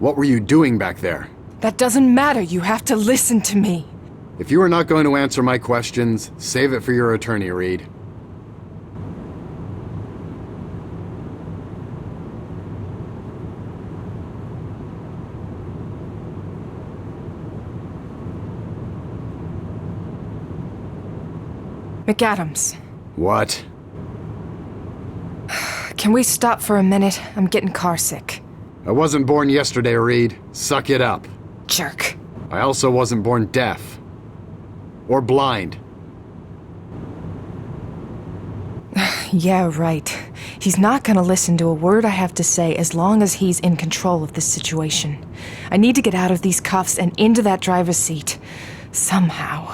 What were you doing back there? That doesn't matter. You have to listen to me. If you are not going to answer my questions, save it for your attorney, Reed. McAdams. What? Can we stop for a minute? I'm getting carsick. I wasn't born yesterday, Reed. Suck it up. Jerk. I also wasn't born deaf. Or blind. Yeah, right. He's not gonna listen to a word I have to say as long as he's in control of this situation. I need to get out of these cuffs and into that driver's seat. Somehow.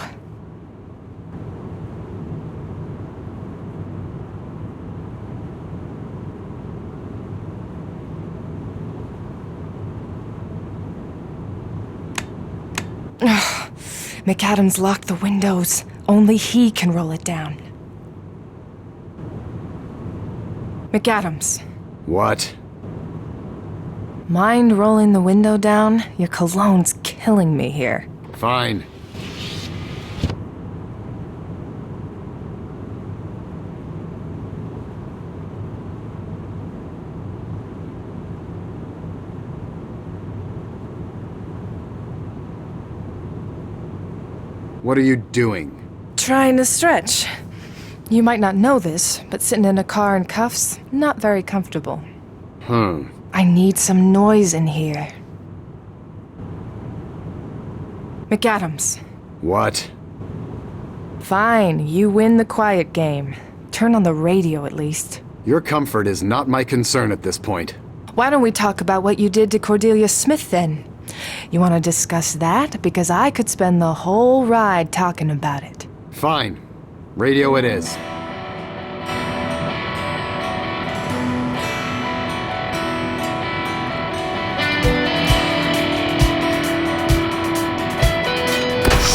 McAdams locked the windows. Only he can roll it down. McAdams. What? Mind rolling the window down? Your cologne's killing me here. Fine. What are you doing? Trying to stretch. You might not know this, but sitting in a car in cuffs, not very comfortable. I need some noise in here. McAdams. What? Fine, you win the quiet game. Turn on the radio at least. Your comfort is not my concern at this point. Why don't we talk about what you did to Cordelia Smith then? You want to discuss that? Because I could spend the whole ride talking about it. Fine. Radio it is.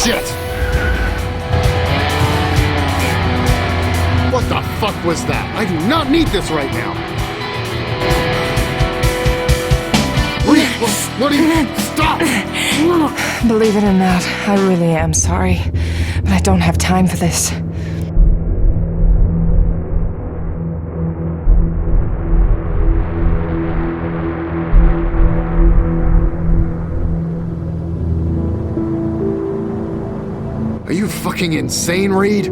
Shit! What the fuck was that? I do not need this right now! What do you... Stop! Believe it or not, I really am sorry. But I don't have time for this. Are you fucking insane, Reed?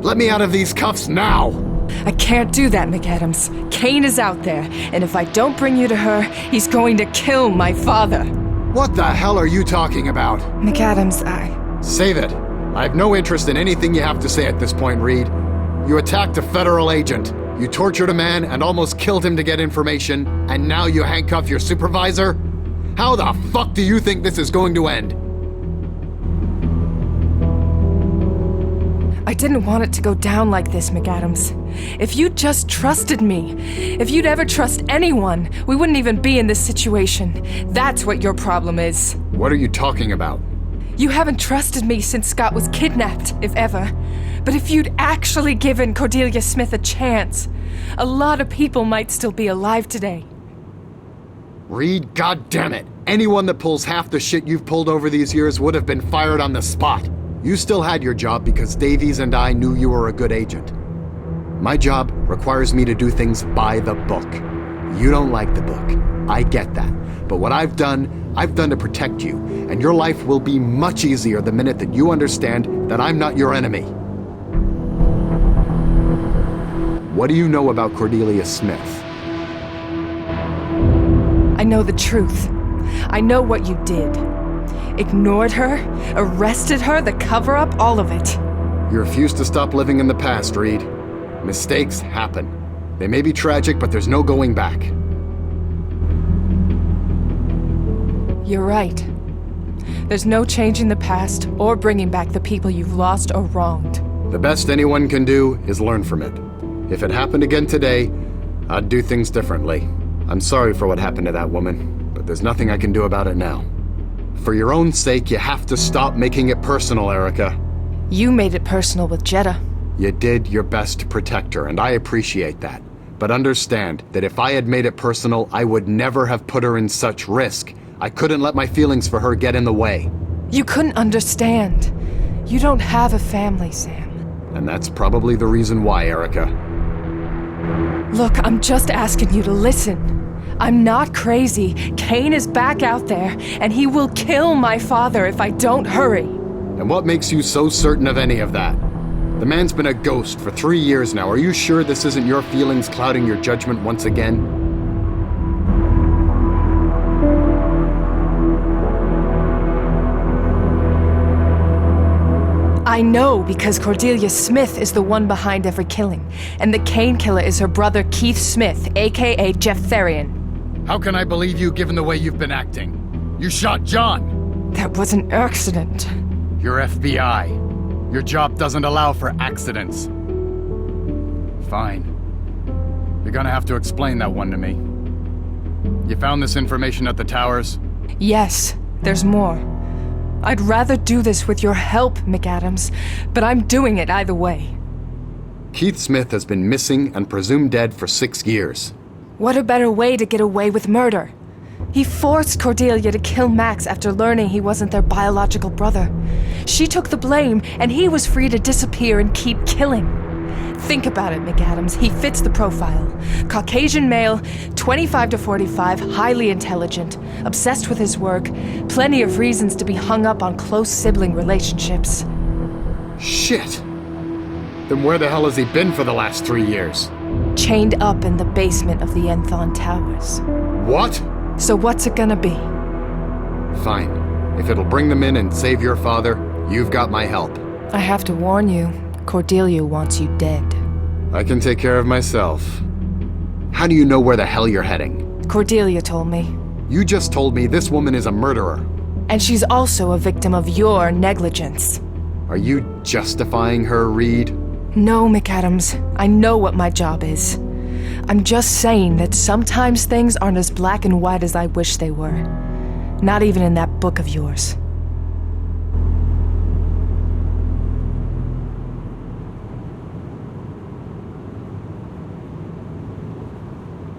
Let me out of these cuffs now! I can't do that, McAdams. Cain is out there, and if I don't bring you to her, he's going to kill my father. What the hell are you talking about? McAdams, Save it. I have no interest in anything you have to say at this point, Reed. You attacked a federal agent. You tortured a man and almost killed him to get information, and now you handcuff your supervisor? How the fuck do you think this is going to end? I didn't want it to go down like this, McAdams. If you'd just trusted me, if you'd ever trust anyone, we wouldn't even be in this situation. That's what your problem is. What are you talking about? You haven't trusted me since Scott was kidnapped, if ever. But if you'd actually given Cordelia Smith a chance, a lot of people might still be alive today. Reed, goddammit! Anyone that pulls half the shit you've pulled over these years would have been fired on the spot. You still had your job because Davies and I knew you were a good agent. My job requires me to do things by the book. You don't like the book. I get that. But what I've done to protect you, and your life will be much easier the minute that you understand that I'm not your enemy. What do you know about Cordelia Smith? I know the truth. I know what you did. Ignored her, arrested her, the cover-up, all of it. You refuse to stop living in the past, Reed. Mistakes happen. They may be tragic, but there's no going back. You're right. There's no changing the past or bringing back the people you've lost or wronged. The best anyone can do is learn from it. If it happened again today, I'd do things differently. I'm sorry for what happened to that woman, but there's nothing I can do about it now. For your own sake, you have to stop making it personal, Erica. You made it personal with Jetta. You did your best to protect her, and I appreciate that. But understand that if I had made it personal, I would never have put her in such risk. I couldn't let my feelings for her get in the way. You couldn't understand. You don't have a family, Sam. And that's probably the reason why, Erica. Look, I'm just asking you to listen. I'm not crazy. Cain is back out there, and he will kill my father if I don't hurry. And what makes you so certain of any of that? The man's been a ghost for 3 years now. Are you sure this isn't your feelings clouding your judgment once again? I know because Cordelia Smith is the one behind every killing, and the Cain killer is her brother Keith Smith, aka Jeff Therian. How can I believe you given the way you've been acting? You shot John! That was an accident. You're FBI. Your job doesn't allow for accidents. Fine. You're gonna have to explain that one to me. You found this information at the towers? Yes, there's more. I'd rather do this with your help, McAdams, but I'm doing it either way. Keith Smith has been missing and presumed dead for 6 years. What a better way to get away with murder? He forced Cordelia to kill Max after learning he wasn't their biological brother. She took the blame, and he was free to disappear and keep killing. Think about it, McAdams. He fits the profile. Caucasian male, 25 to 45, highly intelligent, obsessed with his work, plenty of reasons to be hung up on close sibling relationships. Shit! Then where the hell has he been for the last 3 years? Chained up in the basement of the Enthon Towers. What? So what's it gonna be? Fine. If it'll bring them in and save your father, you've got my help. I have to warn you, Cordelia wants you dead. I can take care of myself. How do you know where the hell you're heading? Cordelia told me. You just told me this woman is a murderer. And she's also a victim of your negligence. Are you justifying her, Reed? No, McAdams. I know what my job is. I'm just saying that sometimes things aren't as black and white as I wish they were. Not even in that book of yours.